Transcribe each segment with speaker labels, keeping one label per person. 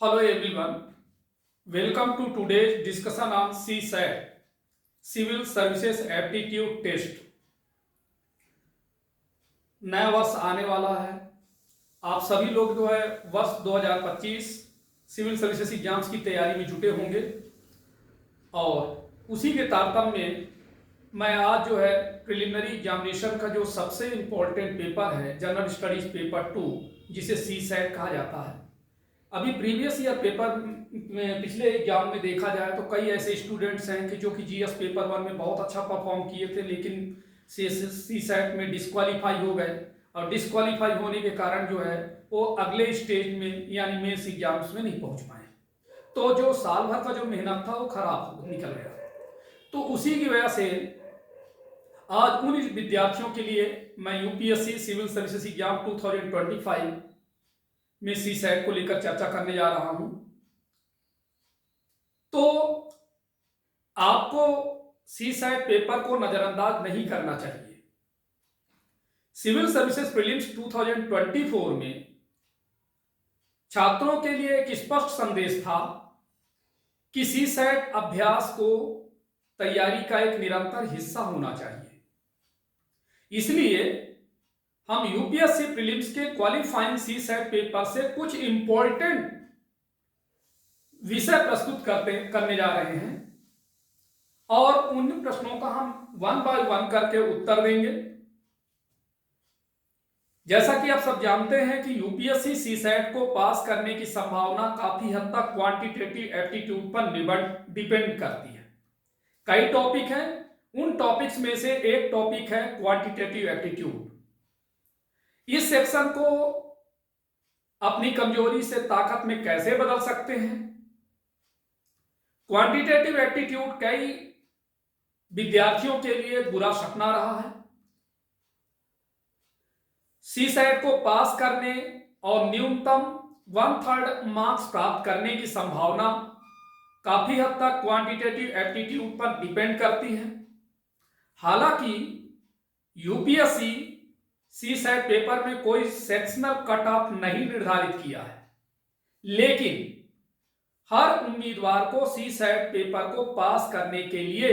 Speaker 1: Hello everyone, welcome to today's discussion on CSAT Civil Services Aptitude Test। नया वर्ष आने वाला है। आप सभी लोग जो है वर्ष 2025 सिविल सर्विसेज एग्जाम्स की तैयारी में जुटे होंगे और उसी के तारतम्य में मैं आज जो है प्रिलिमिनरी एग्जामिनेशन का जो सबसे इम्पोर्टेंट पेपर है जनरल स्टडीज पेपर 2 जिसे CSAT कहा जाता है। अभी प्रीवियस ईयर पेपर में पिछले एग्जाम में देखा जाए तो कई ऐसे स्टूडेंट्स हैं कि जो कि GS पेपर 1 में बहुत अच्छा परफॉर्म किए थे लेकिन CSAT में डिस्क्वालीफाई हो गए और डिस्क्वालीफाई होने के कारण जो है वो अगले स्टेज में यानी मेंस एग्जाम्स में नहीं पहुंच पाए। तो जो साल भर का जो मेहनत था वो खराब निकल गया। तो उसी की वजह से आज उन विद्यार्थियों के लिए मैं UPSC सिविल सर्विसेज एग्जाम 2025 में CSAT को लेकर चर्चा करने जा रहा हूं। तो आपको CSAT पेपर को नजरअंदाज नहीं करना चाहिए। सिविल सर्विसेज प्रीलिम्स 2024 में छात्रों के लिए एक स्पष्ट संदेश था कि CSAT अभ्यास को तैयारी का एक निरंतर हिस्सा होना चाहिए। इसलिए हम UPSC प्रीलिम्स के क्वालिफाइंग CSAT पेपर से कुछ इंपॉर्टेंट विषय प्रस्तुत करने जा रहे हैं और उन प्रश्नों का हम 1 बाय 1 करके उत्तर देंगे। जैसा कि आप सब जानते हैं कि UPSC CSAT को पास करने की संभावना काफी हद तक क्वांटिटेटिव एप्टीट्यूड पर डिपेंड करती है। कई टॉपिक हैं, उन टॉपिक्स में से एक टॉपिक है क्वांटिटेटिव एप्टीट्यूड। इस सेक्शन को अपनी कमजोरी से ताकत में कैसे बदल सकते हैं? क्वांटिटेटिव एप्टीट्यूड कई विद्यार्थियों के लिए बुरा सपना रहा है। CSAT को पास करने और न्यूनतम 1/3 मार्क्स प्राप्त करने की संभावना काफी हद तक क्वांटिटेटिव एप्टीट्यूड पर डिपेंड करती है। हालांकि UPSC CSAT पेपर में कोई सेक्शनल कट ऑफ नहीं निर्धारित किया है, लेकिन हर उम्मीदवार को CSAT पेपर को पास करने के लिए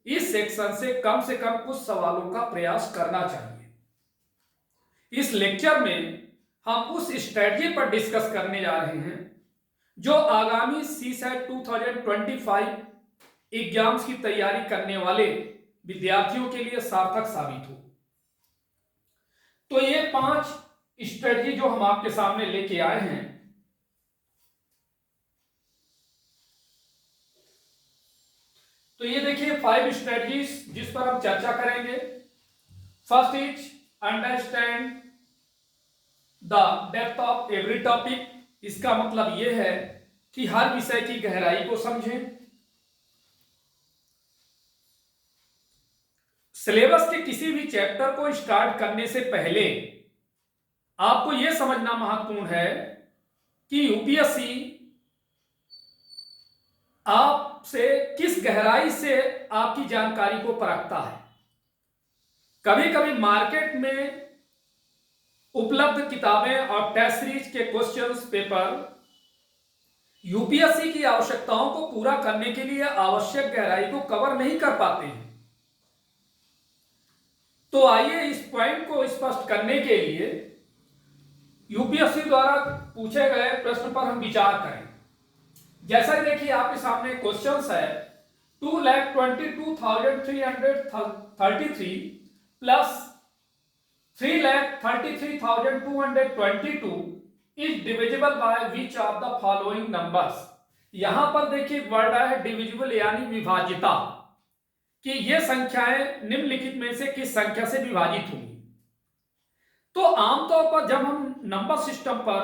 Speaker 1: इस सेक्शन से कम कुछ सवालों का प्रयास करना चाहिए। इस लेक्चर में हम उस स्ट्रेटजी पर डिस्कस करने जा रहे हैं जो आगामी CSAT 2025 एग्जाम्स की तैयारी करने वाले विद्यार्थियों के लिए सार्थक साबित हो। तो ये 5 स्ट्रेटजी जो हम आपके सामने लेके आए हैं, तो ये देखिए 5 स्ट्रेटजीज जिस पर हम चर्चा करेंगे। First is understand the depth of every topic. इसका मतलब यह है कि हर विषय की गहराई को समझें। सिलेबस के किसी भी चैप्टर को स्टार्ट करने से पहले आपको यह समझना महत्वपूर्ण है कि UPSC आपसे किस गहराई से आपकी जानकारी को परखता है। कभी कभी मार्केट में उपलब्ध किताबें और टेस्ट सीरीज के क्वेश्चंस पेपर UPSC की आवश्यकताओं को पूरा करने के लिए आवश्यक गहराई को कवर नहीं कर पाते हैं। तो आइए इस पॉइंट को स्पष्ट करने के लिए UPSC द्वारा पूछे गए प्रश्न पर हम विचार करें। जैसा कि देखिए आपके सामने क्वेश्चंस है 2,22,333 plus 3,33,222 is divisible by which of the following numbers. यहां पर देखिए वर्ड है डिविजिबल यानी विभाजिता, कि ये संख्याएं निम्नलिखित में से किस संख्या से विभाजित होंगी। तो आमतौर पर जब हम नंबर सिस्टम पर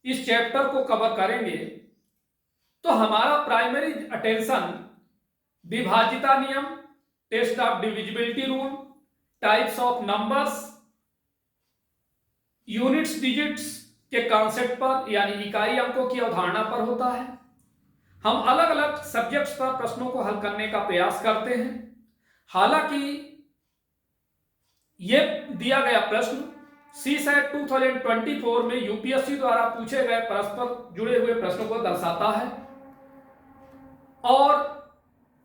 Speaker 1: इस चैप्टर को कवर करेंगे तो हमारा प्राइमरी अटेंशन विभाजिता नियम, test of divisibility rule, types of numbers, units digits के कॉन्सेप्ट पर यानी इकाई अंकों की अवधारणा पर होता है। हम अलग अलग सब्जेक्ट्स पर प्रश्नों को हल करने का प्रयास करते हैं। हालांकि यह दिया गया प्रश्न सीसैट 2024 में यूपीएससी द्वारा पूछे गए परस्पर जुड़े हुए प्रश्नों को दर्शाता है और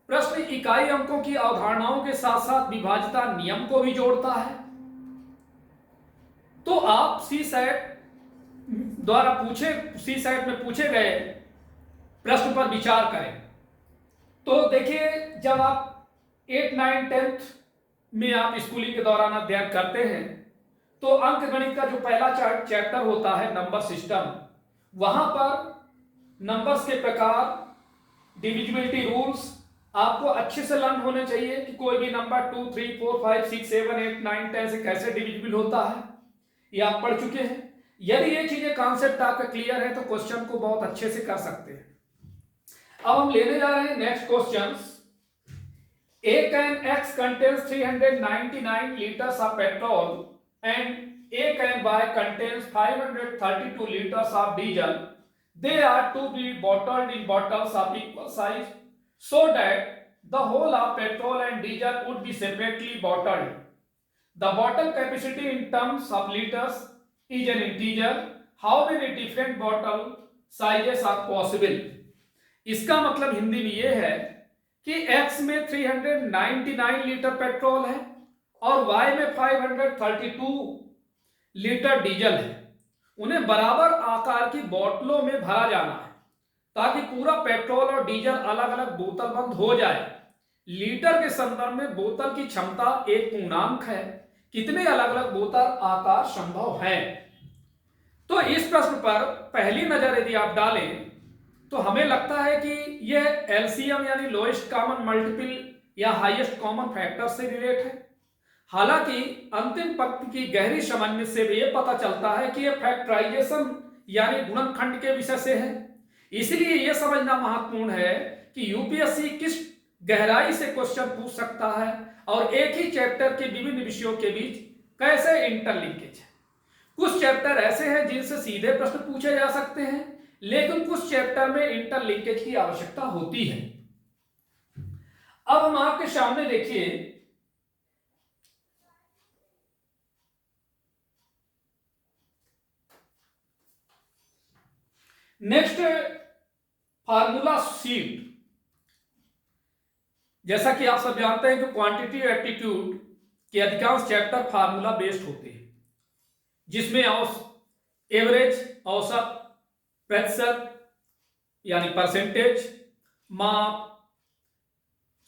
Speaker 1: प्रश्न इकाई अंकों की अवधारणाओं के साथ साथ विभाज्यता नियम को भी जोड़ता है। तो आप सीसैट में पूछे गए प्रश्न पर विचार करें। तो देखिए, जब आप 8, 9, 10th में आप स्कूलिंग के दौरान अध्ययन करते हैं तो अंक गणित का जो पहला चैप्टर होता है नंबर सिस्टम, वहां पर नंबर्स के प्रकार, डिविजिबिलिटी रूल्स आपको अच्छे से लर्न होने चाहिए कि कोई भी नंबर 2, 3, 4, 5, 6, 7, 8, 9, 10 से कैसे डिविजिबल होता है, ये आप पढ़ चुके हैं। यदि ये चीजें कॉन्सेप्ट आपका क्लियर है तो क्वेश्चन को बहुत अच्छे से कर सकते हैं। अब हम लेने जा रहे हैं next question. A can X contains 399 liters of petrol and A can Y contains 532 liters of diesel. They are to be bottled in bottles of equal size so that the whole of petrol and diesel would be separately bottled. The bottle capacity in terms of liters is an integer. How many different bottle sizes are possible? इसका मतलब हिंदी में यह है कि X में 399 litre petrol है और Y में 532 लीटर डीजल है। उन्हें बराबर आकार की बोतलों में भरा जाना है ताकि पूरा पेट्रोल और डीजल अलग अलग बोतल बंद हो जाए। लीटर के संदर्भ में बोतल की क्षमता एक पूर्णांक है। कितने अलग अलग बोतल आकार संभव है? तो इस प्रश्न पर पहली नजर यदि आप डालें तो हमें लगता है कि यह एलसीएम यानी लोएस्ट कॉमन मल्टीपल या हाईएस्ट कॉमन फैक्टर से रिलेट है। हालांकि अंतिम पंक्ति की गहरी समझने से भी यह पता चलता है कि यह फैक्टराइजेशन यानी गुणनखंड के विषय से है। इसलिए यह समझना महत्वपूर्ण है कि यूपीएससी किस गहराई से क्वेश्चन पूछ सकता है और एक ही चैप्टर के विभिन्न विषयों के बीच कैसे इंटरलिंकेज है। कुछ चैप्टर ऐसे हैं जिनसे सीधे प्रश्न पूछे जा सकते हैं, लेकिन कुछ चैप्टर में इंटरलिंकेज की आवश्यकता होती है। अब हम आपके सामने देखिए नेक्स्ट फार्मूला शीट। जैसा कि आप सब जानते हैं कि क्वांटिटेटिव एप्टीट्यूड के अधिकांश चैप्टर फार्मूला बेस्ड होते हैं, जिसमें एवरेज, औसत, प्रतिशत यानी परसेंटेज, माप,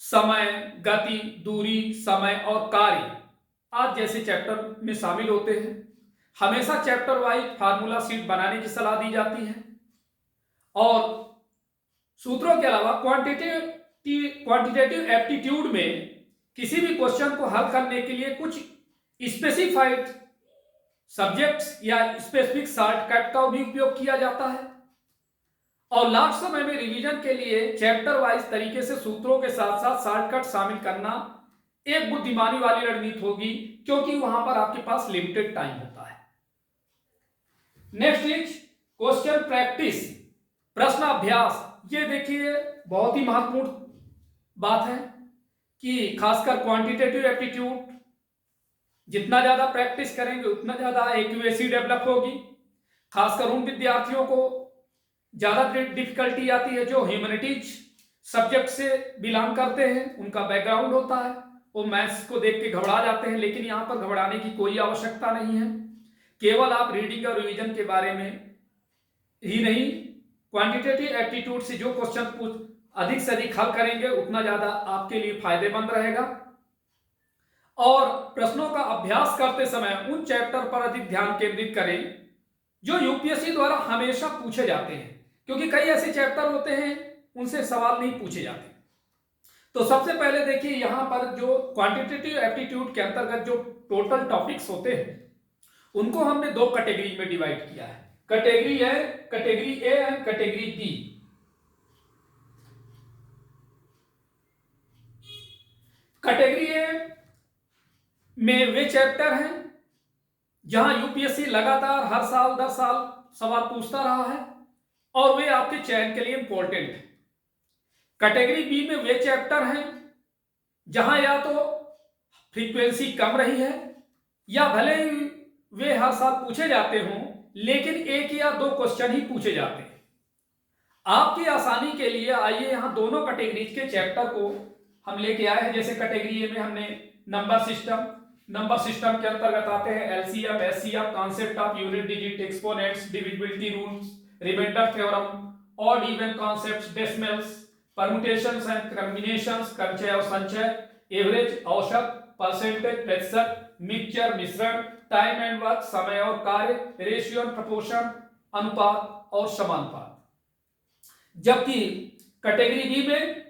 Speaker 1: समय, गति, दूरी, समय और कार्य आज जैसे चैप्टर में शामिल होते हैं। हमेशा चैप्टर वाइज फार्मूला शीट बनाने की सलाह दी जाती है और सूत्रों के अलावा क्वांटिटेटिव एप्टीट्यूड में किसी भी क्वेश्चन को हल करने के लिए कुछ स्पेसिफाइड सब्जेक्ट्स या स्पेसिफिक शॉर्टकट का भी उपयोग किया जाता है और लास्ट समय में रिवीजन के लिए चैप्टर वाइज तरीके से सूत्रों के साथ साथ शॉर्टकट शामिल करना एक बुद्धिमानी वाली रणनीति होगी, क्योंकि वहां पर आपके पास लिमिटेड टाइम होता है। नेक्स्ट इज क्वेश्चन प्रैक्टिस, प्रश्न अभ्यास। ये देखिए बहुत ही महत्वपूर्ण बात है कि खासकर क्वांटिटेटिव एप्टीट्यूड जितना ज्यादा प्रैक्टिस करेंगे उतना ज्यादा एक्यूरेसी डेवलप होगी। खासकर उन विद्यार्थियों को ज्यादा डिफिकल्टी आती है जो ह्यूमैनिटीज सब्जेक्ट से बिलोंग करते हैं, उनका बैकग्राउंड होता है, वो मैथ्स को देख के घबरा जाते हैं। लेकिन यहाँ पर घबराने की कोई आवश्यकता नहीं है। केवल आप रीडिंग और रिवीजन के बारे में ही नहीं, क्वांटिटेटिव एप्टीट्यूड से जो क्वेश्चन अधिक से अधिक हल करेंगे उतना ज्यादा आपके लिए फायदेमंद रहेगा। और प्रश्नों का अभ्यास करते समय उन चैप्टर पर अधिक ध्यान केंद्रित करें जो यूपीएससी द्वारा हमेशा पूछे जाते हैं, क्योंकि कई ऐसे चैप्टर होते हैं उनसे सवाल नहीं पूछे जाते। तो सबसे पहले देखिए यहाँ पर जो क्वांटिटेटिव एप्टीट्यूड के अंतर्गत जो टोटल टॉपिक्स होते हैं उनको हमने दो कैटेगरी में डिवाइड किया है। Category A and category B. Category A में वे चैप्टर हैं जहां यूपीएससी लगातार हर साल 10 साल सवाल पूछता रहा है और वे आपके चयन के लिए इंपॉर्टेंट है। कैटेगरी बी में वे चैप्टर हैं जहां या तो फ्रीक्वेंसी कम रही है या भले ही वे हर साल पूछे जाते हों, लेकिन एक या दो क्वेश्चन ही पूछे जाते हैं। आपकी आसानी के लिए आइए यहां दोनों कैटेगरीज के चैप्टर को हम लेके आए हैं। जैसे कैटेगरी ए में हमने नंबर सिस्टम के अंतर्गत आते हैं LCM, HCF, concept of unit digit, exponents, divisibility rules, remainder theorem, odd even concepts, decimals, permutations and combinations, संचय और संचय, एवरेज, औसत, परसेंटेज, प्रतिशत, मिक्सचर, मिश्रण, टाइम एंड वर्क, समय और कार्य, रेशियो एंड प्रोपोर्शन, अनुपात और समानुपात। जबकि कैटेगरी बी में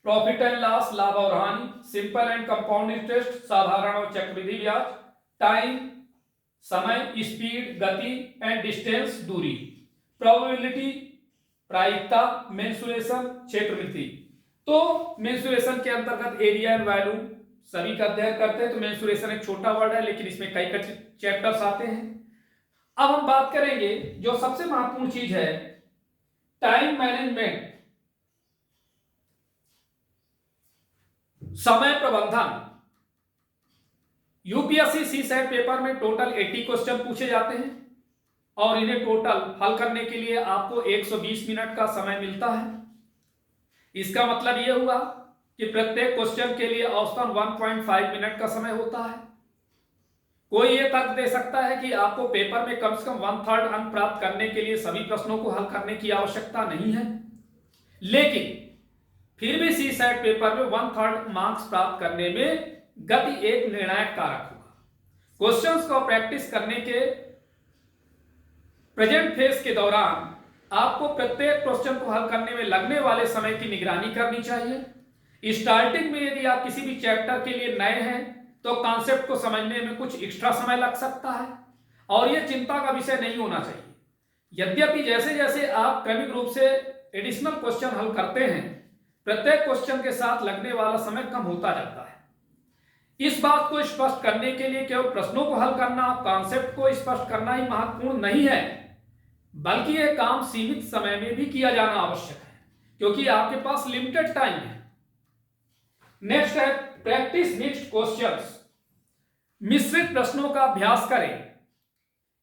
Speaker 1: प्रॉफिट एंड लॉस, लाभ और हानि, सिंपल एंड कंपाउंड इंटरेस्ट, साधारण और चक्रवृद्धि ब्याज, टाइम, समय, स्पीड, गति एंड डिस्टेंस, दूरी, प्रोबेबिलिटी, प्रायिकता, मेंसुरेशन, क्षेत्रवृत्ति। तो मेंसुरेशन के अंतर्गत एरिया एंड वैल्यू सभी का अध्ययन करते हैं। तो मेंसुरेशन एक छोटा वर्ड है, लेकिन इसमें कई चैप्टर्स आते हैं। अब हम बात करेंगे जो सबसे महत्वपूर्ण चीज है, टाइम मैनेजमेंट, समय प्रबंधन। यूपीएससी सीसैट पेपर में टोटल 80 क्वेश्चन पूछे जाते हैं और इन्हें टोटल हल करने के लिए आपको 120 मिनट का समय मिलता है। इसका मतलब यह हुआ कि प्रत्येक क्वेश्चन के लिए औसतन 1.5 मिनट का समय होता है। कोई यह तर्क दे सकता है कि आपको पेपर में कम से कम 1/3 अंक प्राप्त करने के लिए सभी प्रश्नों को हल करने की आवश्यकता नहीं है, लेकिन फिर भी सीसैट पेपर में 1/3 मार्क्स प्राप्त करने में गति एक निर्णायक कारक होगा। क्वेश्चंस को प्रैक्टिस करने के प्रेजेंट फेज के दौरान आपको प्रत्येक क्वेश्चन को हल करने में लगने वाले समय की निगरानी करनी चाहिए। स्टार्टिंग में यदि आप किसी भी चैप्टर के लिए नए हैं तो कॉन्सेप्ट को समझने में कुछ एक्स्ट्रा समय लग सकता है और यह चिंता का विषय नहीं होना चाहिए। यद्यपि जैसे जैसे आप क्रमिक रूप से एडिशनल क्वेश्चन हल करते हैं, प्रत्येक क्वेश्चन के साथ लगने वाला समय कम होता जाता है। इस बात को स्पष्ट करने के लिए केवल प्रश्नों को हल करना, कॉन्सेप्ट को स्पष्ट करना ही महत्वपूर्ण नहीं है, बल्कि यह काम सीमित समय में भी किया जाना आवश्यक है, क्योंकि आपके पास लिमिटेड टाइम है। नेक्स्ट है प्रैक्टिस मिक्स्ड क्वेश्चंस। मिश्रित प्रश्नों का अभ्यास करें।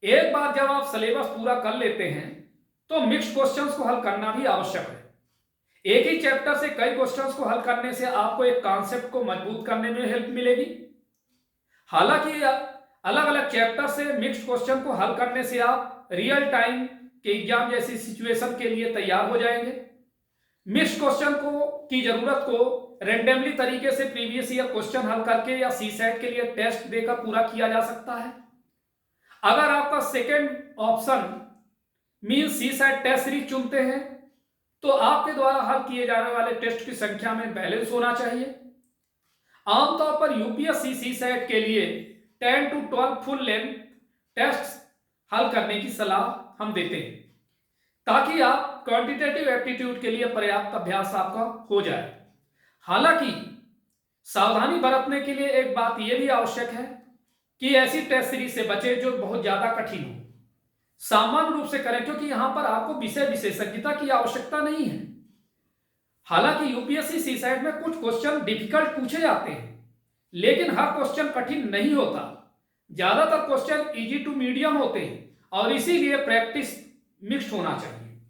Speaker 1: एक बार जब आप सिलेबस पूरा कर लेते हैं तो मिक्स्ड क्वेश्चंस को हल करना भी आवश्यक है। एक ही चैप्टर से कई क्वेश्चंस को हल करने से आपको एक कॉन्सेप्ट को मजबूत करने में हेल्प मिलेगी। हालांकि अलग अलग चैप्टर से मिक्स्ड क्वेश्चन को हल करने से आप रियल टाइम के एग्जाम जैसी सिचुएशन के लिए तैयार हो जाएंगे। मिक्स्ड क्वेश्चन की जरूरत को रेंडमली तरीके से प्रीवियस ईयर क्वेश्चन हल करके या सीसैट के लिए टेस्ट देकर पूरा किया जा सकता है। अगर आपका second option mean CSAT test series चुनते हैं तो आपके द्वारा हल किए जाने वाले टेस्ट की संख्या में बैलेंस होना चाहिए। आमतौर पर यूपीएससी सीसैट के लिए 10 to 12 फुल लेंथ टेस्ट हल करने की सलाह हम देते हैं, ताकि आप क्वांटिटेटिव एप्टीट्यूड के लिए पर्याप्त अभ्यास आपका हो जाए। हालांकि सावधानी बरतने के लिए एक बात यह भी आवश्यक है कि ऐसी टेस्ट सीरीज से बचें जो बहुत ज्यादा कठिन हो। सामान्य रूप से करें, क्योंकि यहां पर आपको विषय विशेषज्ञता की आवश्यकता नहीं है। हालांकि यूपीएससी सीसैट में कुछ क्वेश्चन डिफिकल्ट पूछे जाते हैं, लेकिन हर क्वेश्चन कठिन नहीं होता। ज्यादातर क्वेश्चन इजी टू मीडियम होते हैं और इसीलिए प्रैक्टिस मिक्स्ड होना चाहिए।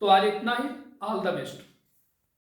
Speaker 1: तो आज इतना ही। All the best.